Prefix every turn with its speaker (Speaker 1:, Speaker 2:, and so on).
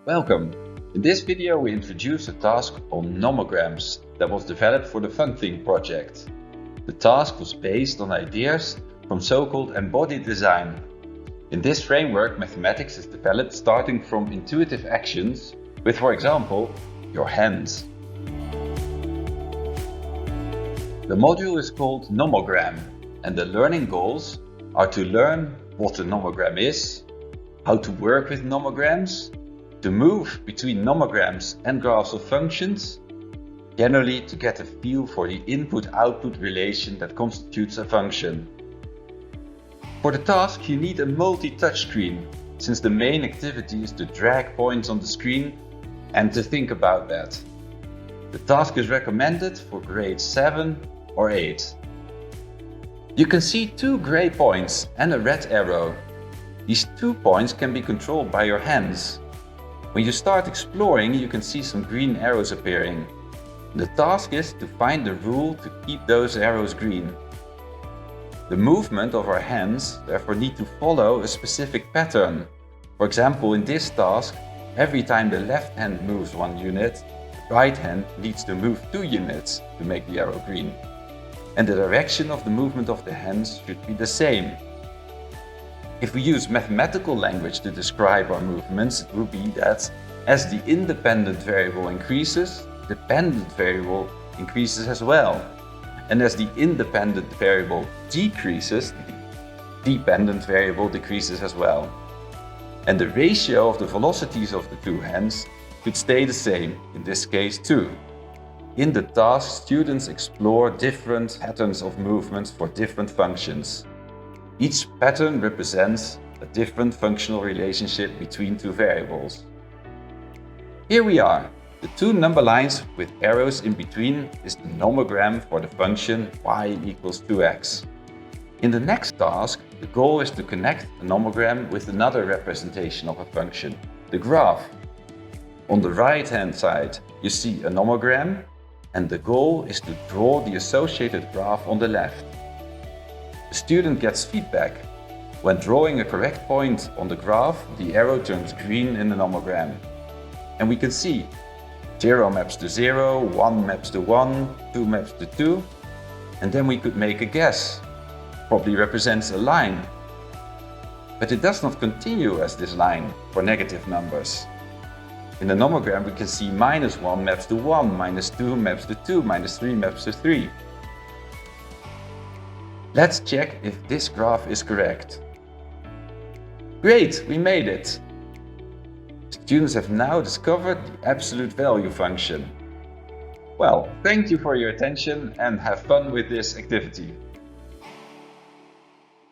Speaker 1: Welcome! In this video we introduce a task on nomograms that was developed for the FunThink project. The task was based on ideas from so-called embodied design. In this framework, mathematics is developed starting from intuitive actions with, for example, your hands. The module is called nomogram, and the learning goals are to learn what a nomogram is, how to work with nomograms, to move between nomograms and graphs of functions, generally to get a feel for the input-output relation that constitutes a function. For the task you need a multi-touch screen, since the main activity is to drag points on the screen and to think about that. The task is recommended for grade 7 or 8. You can see two gray points and a red arrow. These 2 points can be controlled by your hands. When you start exploring, you can see some green arrows appearing. The task is to find the rule to keep those arrows green. The movement of our hands therefore need to follow a specific pattern. For example, in this task, every time the left hand moves 1 unit, the right hand needs to move 2 units to make the arrow green. And the direction of the movement of the hands should be the same. If we use mathematical language to describe our movements, it would be that as the independent variable increases, the dependent variable increases as well. And as the independent variable decreases, the dependent variable decreases as well. And the ratio of the velocities of the 2 hands should stay the same, in this case too. In the task, students explore different patterns of movements for different functions. Each pattern represents a different functional relationship between 2 variables. Here we are. The 2 number lines with arrows in between is the nomogram for the function y equals 2x. In the next task, the goal is to connect a nomogram with another representation of a function, the graph. On the right-hand side, you see a nomogram, and the goal is to draw the associated graph on the left. The student gets feedback. When drawing a correct point on the graph, the arrow turns green in the nomogram. And we can see 0 maps to 0, 1 maps to 1, 2 maps to 2. And then we could make a guess. Probably represents a line. But it does not continue as this line for negative numbers. In the nomogram we can see -1 maps to 1, -2 maps to 2, -3 maps to 3. Let's check if this graph is correct. Great, we made it! Students have now discovered the absolute value function. Well, thank you for your attention and have fun with this activity.